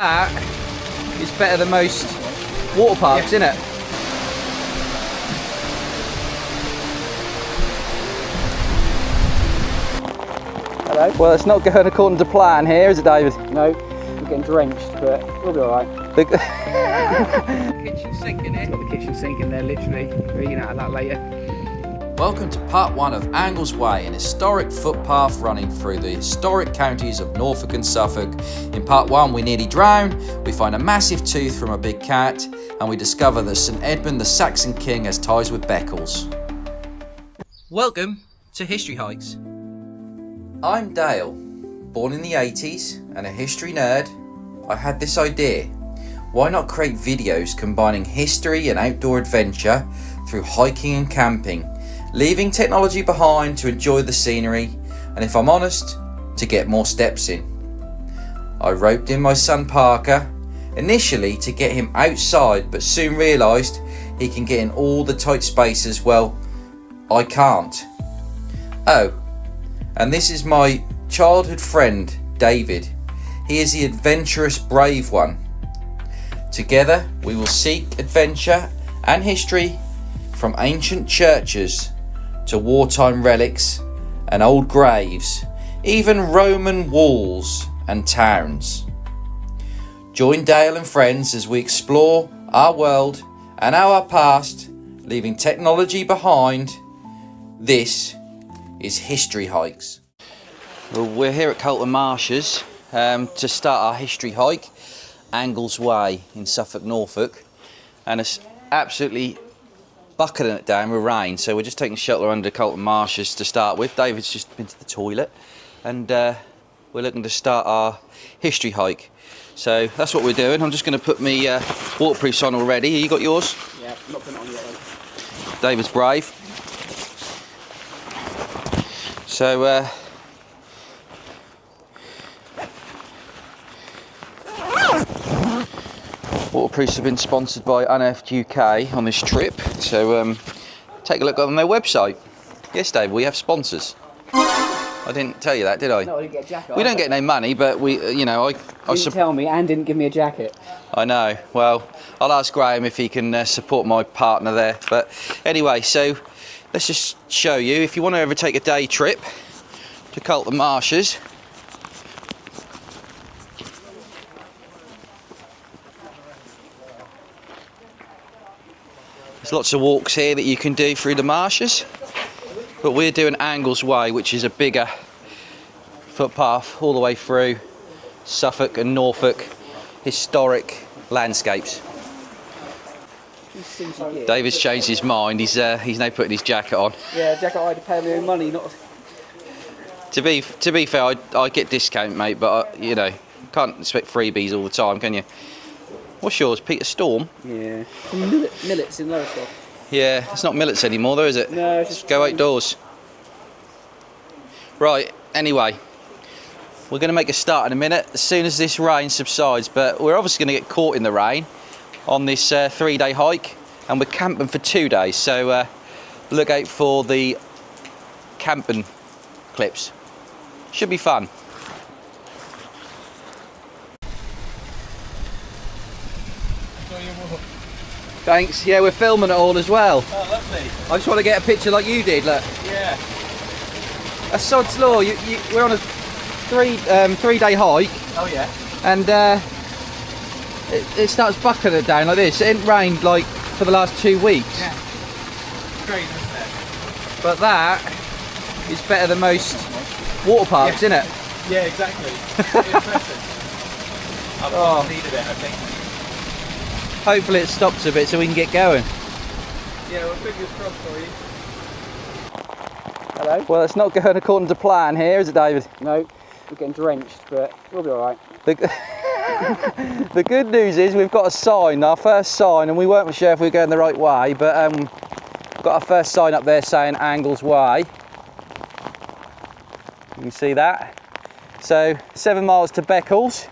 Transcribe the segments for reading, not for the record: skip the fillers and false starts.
That is better than most water parks, isn't it? Hello? Well, it's not going according to plan here, is it, David? No, we're getting drenched, but we'll be alright. Kitchen sink in here. Got the kitchen sink in there, literally. We're eating out of that later. Welcome to part one of Angles Way, an historic footpath running through the historic counties of Norfolk and Suffolk. In part one, we nearly drown, we find a massive tooth from a big cat, and we discover that St Edmund, the Saxon king, has ties with Beccles. Welcome to History Hikes. I'm Dale. Born in the 80s and a history nerd, I had this idea. Why not create videos combining history and outdoor adventure through hiking and camping, leaving technology behind to enjoy the scenery, and if I'm honest, to get more steps in. I roped in my son Parker, initially to get him outside, but soon realised he can get in all the tight spaces. Well, I can't. Oh, and this is my childhood friend David. He is the adventurous, brave one. Together we will seek adventure and history from ancient churches to wartime relics and old graves, even Roman walls and towns. Join Dale and friends as we explore our world and our past, leaving technology behind. This is History Hikes. Well, we're here at Carlton Marshes to start our history hike, Angles Way in Suffolk, Norfolk, and it's absolutely bucketing it down with rain, so we're just taking shelter under Carlton Marshes to start with. David's just been to the toilet, and we're looking to start our history hike. So that's what we're doing. I'm just going to put my waterproofs on already. You got yours? Yeah, I'm not putting it on yet though. David's brave. So waterproofs have been sponsored by Unearthed UK on this trip, so take a look on their website. Yes, Dave, we have sponsors. I didn't tell you that, did I? No, I didn't get a jacket. We don't get no money, but we, you know, You didn't tell me and didn't give me a jacket. I know. Well, I'll ask Graham if he can support my partner there. But anyway, so let's just show you. If you want to ever take a day trip to Carlton Marshes, there's lots of walks here that you can do through the marshes, but we're doing Angles Way, which is a bigger footpath all the way through Suffolk and Norfolk historic landscapes. David's changed his mind. He's now putting his jacket on. Yeah, jacket I had to pay my own money, not. To be fair, I get discount, mate, but you know, can't expect freebies all the time, can you? What's yours, Peter Storm? Yeah. Millets in Lowesoft. Yeah, it's not millets anymore though, is it? No, it's just go outdoors. Right, anyway, we're going to make a start in a minute as soon as this rain subsides, but we're obviously going to get caught in the rain on this 3-day hike, and we're camping for 2 days, so look out for the camping clips. Should be fun. Thanks. Yeah, we're filming it all as well. Oh, lovely. I just want to get a picture like you did. Look. Yeah. That's sod's law. We're on a 3-day hike. Oh yeah. And it starts bucketing it down like this. It ain't rained like for the last 2 weeks. Yeah. Crazy, isn't it? But that is better than most water parks, isn't it? Yeah, exactly. Impressive. I've needed it, I think. Hopefully it stops a bit so we can get going. Yeah, well, fingers crossed for you. Hello? Well, it's not going according to plan here, is it, David? No, we're getting drenched, but we'll be alright. The good news is we've got a sign, our first sign, and we weren't sure if we were going the right way, but we've got our first sign up there saying Angles Way. You can see that. So 7 miles to Beccles,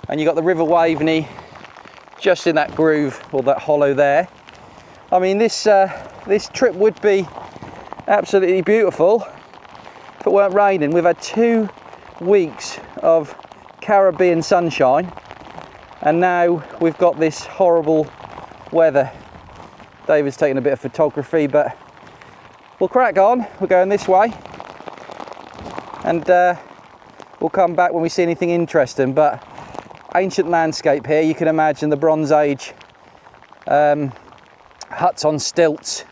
and you've got the River Waveney just in that groove, or that hollow there. I mean, this trip would be absolutely beautiful if it weren't raining. We've had 2 weeks of Caribbean sunshine, And now we've got this horrible weather. David's taking a bit of photography, but we'll crack on. We're going this way, and we'll come back when we see anything interesting. But ancient landscape here, you can imagine the Bronze Age huts on stilts,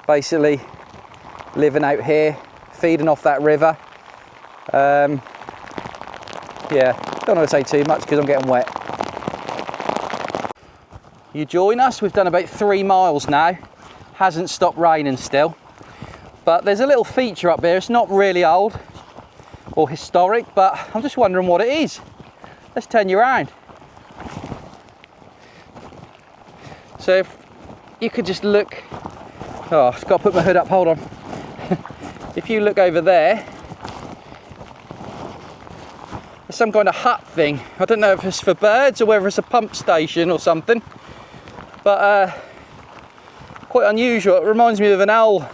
basically living out here, feeding off that river. Yeah, don't want to say too much because I'm getting wet. You join us, we've done about 3 miles now. Hasn't stopped raining still. But there's a little feature up there. It's not really old or historic, but I'm just wondering what it is. Let's turn you around. So if you could just look, oh, I've got to put my hood up, hold on. If you look over there, there's some kind of hut thing. I don't know if it's for birds or whether it's a pump station or something, but quite unusual. It reminds me of an owl,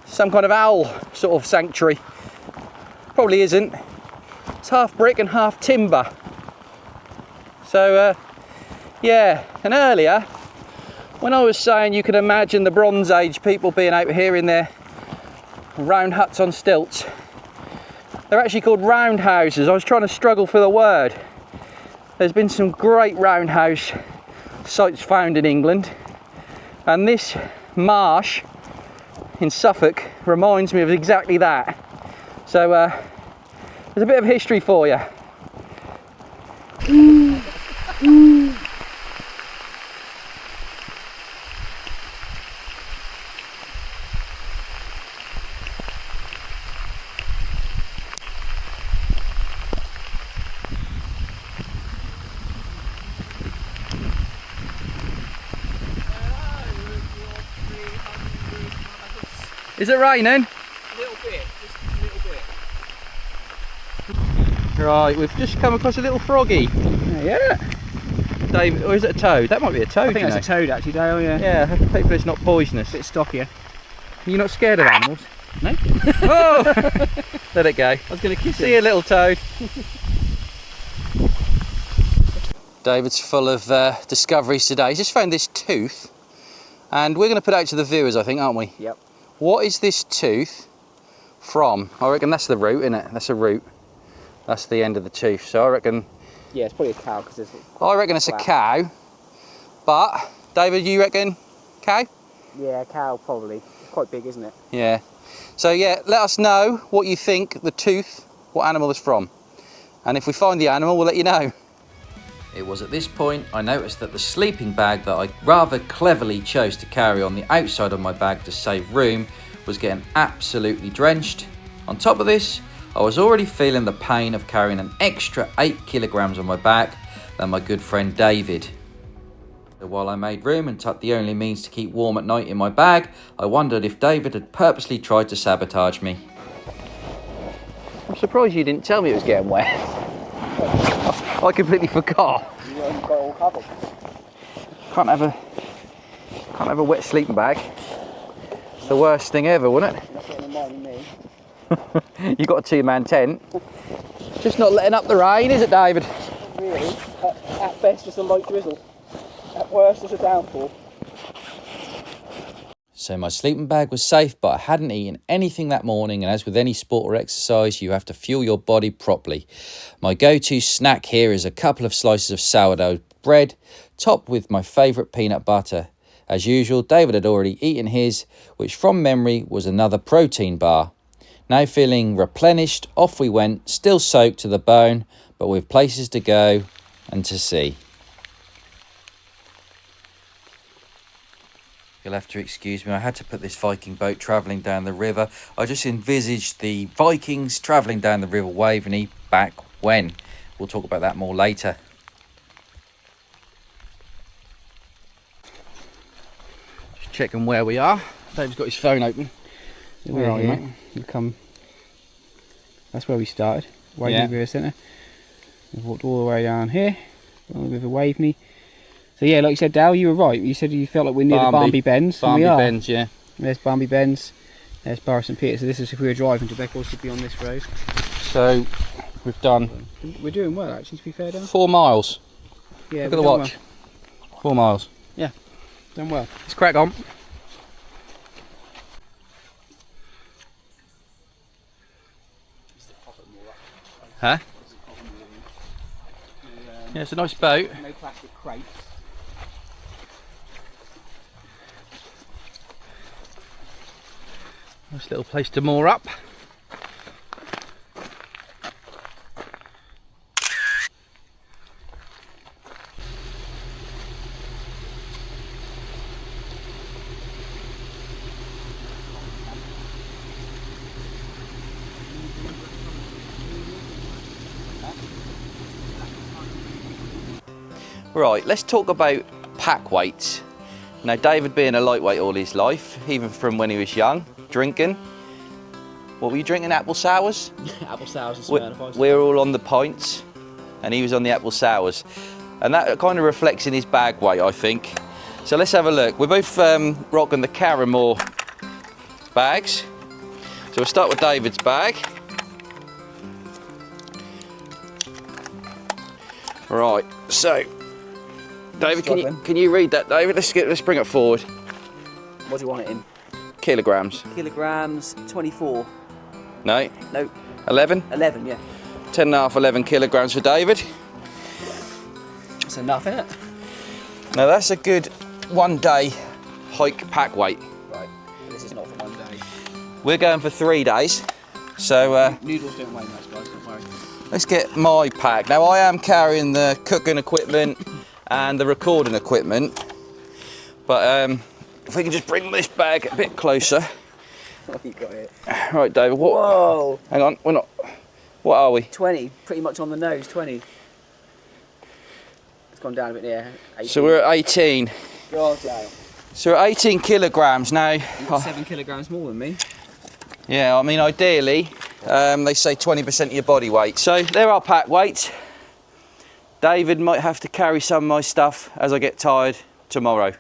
some kind of owl sort of sanctuary. Probably isn't. It's half brick and half timber. So yeah, and earlier when I was saying you could imagine the Bronze Age people being out here in their round huts on stilts, they're actually called roundhouses. I was trying to struggle for the word. There's been some great roundhouse sites found in England, and this marsh in Suffolk reminds me of exactly that. So there's a bit of history for you. Is it raining? A little bit, just a little bit. Right, we've just come across a little froggy. Yeah. Dave, or is it a toad? That might be a toad. I think that's a toad actually, Dale, yeah. Yeah, hopefully it's not poisonous. Bit stockier. You're not scared of animals? No? Oh! Let it go. I was going to kiss See you, little toad. David's full of discoveries today. He's just found this tooth, and we're going to put it out to the viewers, I think, aren't we? Yep. What is this tooth from? I reckon that's the root, isn't it? That's a root. That's the end of the tooth. So I reckon. Yeah, it's probably a cow because it's. I reckon it's a cow. But David, you reckon cow? Yeah, a cow probably. It's quite big, isn't it? Yeah. So yeah, let us know what you think the tooth, what animal is from, and if we find the animal, we'll let you know. It was at this point I noticed that the sleeping bag that I rather cleverly chose to carry on the outside of my bag to save room was getting absolutely drenched. On top of this, I was already feeling the pain of carrying an extra 8 kilograms on my back than my good friend David. So while I made room and tucked the only means to keep warm at night in my bag, I wondered if David had purposely tried to sabotage me. I'm surprised you didn't tell me it was getting wet. I completely forgot. You got all covered. Can't have a wet sleeping bag. It's the worst thing ever, wouldn't it? That's what reminded me. You got a 2-man tent. Just not letting up the rain, is it, David? Really? At best, just a light drizzle. At worst, just a downpour. So my sleeping bag was safe, but I hadn't eaten anything that morning, and as with any sport or exercise, you have to fuel your body properly. My go-to snack here is a couple of slices of sourdough bread, topped with my favourite peanut butter. As usual, David had already eaten his, which from memory was another protein bar. Now feeling replenished, off we went, still soaked to the bone, but with places to go and to see. You'll have to excuse me, I had to put this Viking boat travelling down the river. I just envisaged the Vikings travelling down the River Waveney back when. We'll talk about that more later. Just checking where we are. Dave's got his phone open. Where are you, mate? You come. That's where we started. Waveney River Centre. We've walked all the way down here, along the River Waveney. So yeah, like you said, Dal, you were right. You said you felt like we're near the Barnby Bends. Barnby Bends, yeah. There's Barnby Bends. There's Bar St Peter. So this is if we were driving to Beccles, we'd be on this road. So we've done. We're doing well, actually. To be fair, Dal. 4 miles. Yeah, Look at the watch. Well. 4 miles. Yeah, done well. Let's crack on. Huh? Yeah, it's a nice boat. No plastic crates. Nice little place to moor up. Right, let's talk about pack weights. Now, David being a lightweight all his life, even from when he was young, drinking. What were you drinking, apple sours? Apple sours and Smirnoff Ice. We're all on the pints, and he was on the apple sours. And that kind of reflects in his bag weight, I think. So let's have a look. We're both rocking the Carramore bags. So we'll start with David's bag. Right, so David, can you read that, David? Let's bring it forward. What do you want it in? Kilograms. Kilograms, 24. No? No. 11? 11, yeah. 10.5, 11 kilograms for David. That's enough, isn't it? Now that's a good 1 day hike pack weight. Right, this is not for 1 day. We're going for 3 days. So noodles don't weigh much, guys, don't worry. Let's get my pack. Now I am carrying the cooking equipment and the recording equipment, but if we can just bring this bag a bit closer. What have you got here? Right, David, what? Whoa! Hang on, we're not. What are we? 20, pretty much on the nose, 20. It's gone down a bit there. 18. So we're at 18. God damn. So we're at 18 kilograms now. You've got 7 kilograms more than me. Yeah, I mean, ideally, they say 20% of your body weight. So there are pack weights. David might have to carry some of my stuff as I get tired tomorrow.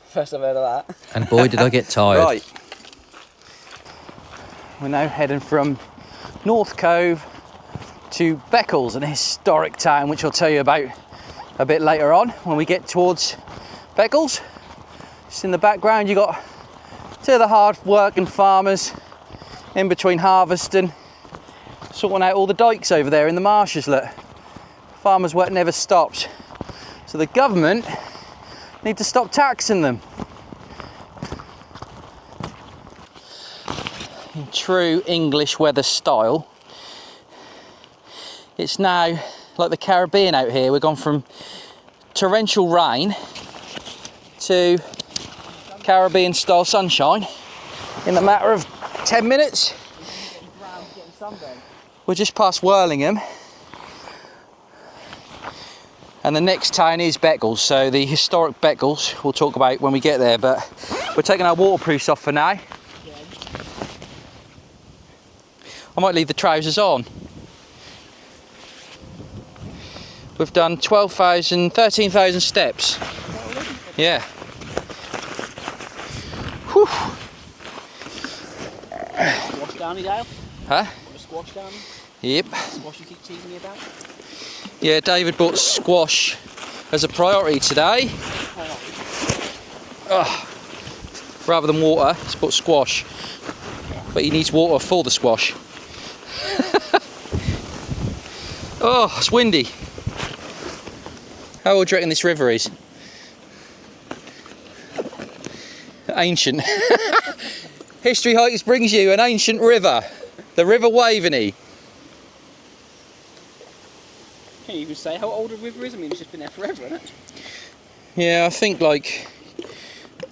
First I've heard of that. And boy, did I get tired. Right. We're now heading from North Cove to Beccles, an historic town, which I'll tell you about a bit later on when we get towards Beccles. Just in the background, you got two of the hard working farmers in between harvesting, sorting out all the dikes over there in the marshes. Look, farmers' work never stops. So the government need to stop taxing them. In true English weather style, it's now like the Caribbean out here. We've gone from torrential rain to Caribbean style sunshine in a matter of 10 minutes. We're just past Whirlingham, and the next town is Beccles, so the historic Beccles we'll talk about when we get there, but we're taking our waterproofs off for now. I might leave the trousers on. We've done 13,000 steps. Yeah. Whew. Squash downy, Dale? Huh? Want a squash downy? Yep. Squash you keep teasing me about? Yeah, David bought squash as a priority today. Oh. Rather than water, he's bought squash. But he needs water for the squash. Oh, it's windy. How old do you reckon this river is? Ancient. History Hikes brings you an ancient river, the River Waveney. Can you even say how old a river is? I mean, it's just been there forever, hasn't it? Yeah, I think like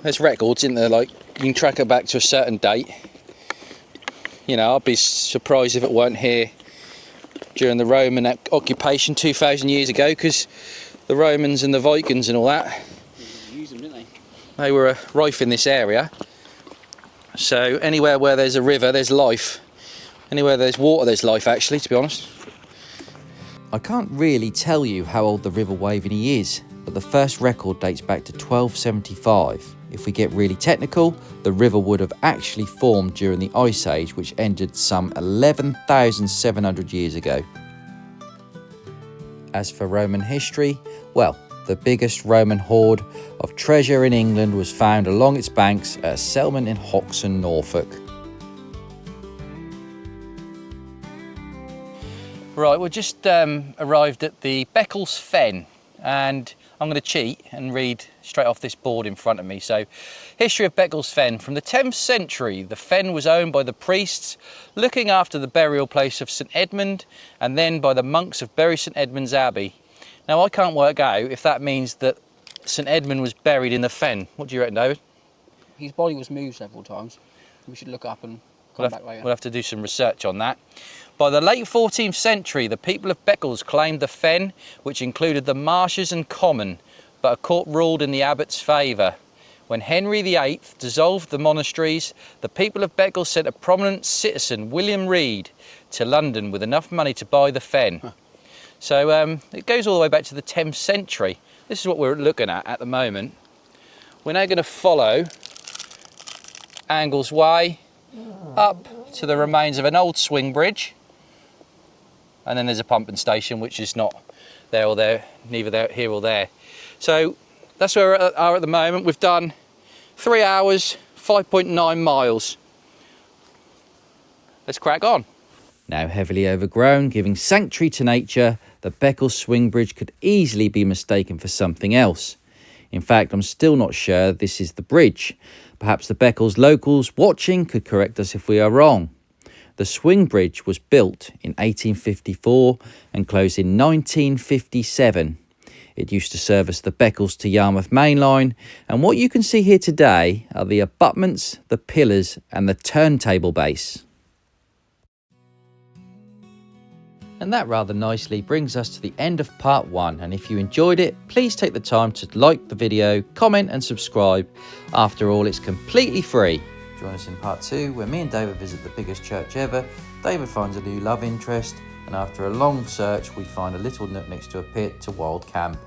there's records, isn't there? Like you can track it back to a certain date. You know, I'd be surprised if it weren't here during the Roman occupation 2,000 years ago, because the Romans and the Vikings and all that, They used them, didn't they? they were rife in this area. So anywhere where there's a river, there's life. Anywhere there's water, there's life, actually, to be honest. I can't really tell you how old the River Waveney is, but the first record dates back to 1275. If we get really technical, the river would have actually formed during the Ice Age, which ended some 11,700 years ago. As for Roman history, well, the biggest Roman hoard of treasure in England was found along its banks at a settlement in Hoxton, Norfolk. Right, we're just arrived at the Beccles Fen, and I'm going to cheat and read straight off this board in front of me. So, history of Beccles Fen. From the 10th century, the fen was owned by the priests looking after the burial place of St Edmund, and then by the monks of Bury St Edmund's Abbey. Now, I can't work out if that means that St Edmund was buried in the fen. What do you reckon, David? His body was moved several times. We should look up and come back later. We'll have to do some research on that. By the late 14th century, the people of Beccles claimed the fen, which included the marshes and common, but a court ruled in the abbot's favour. When Henry VIII dissolved the monasteries, the people of Beccles sent a prominent citizen, William Reed, to London with enough money to buy the fen. Huh. So it goes all the way back to the 10th century. This is what we're looking at the moment. We're now going to follow Angles Way up to the remains of an old swing bridge. And then there's a pumping station, which is not there or there, neither there, here or there. So that's where we are at the moment. We've done 3 hours, 5.9 miles. Let's crack on. Now heavily overgrown, giving sanctuary to nature, the Beccles swing bridge could easily be mistaken for something else. In fact, I'm still not sure this is the bridge. Perhaps the Beccles locals watching could correct us if we are wrong. The swing bridge was built in 1854 and closed in 1957. It used to service the Beccles to Yarmouth main line, and what you can see here today are the abutments, the pillars and the turntable base. And that rather nicely brings us to the end of part 1, and if you enjoyed it, please take the time to like the video, comment and subscribe. After all, it's completely free. Join us in part 2, where me and David visit the biggest church ever. David finds a new love interest, and after a long search we find a little nook next to a pit to wild camp.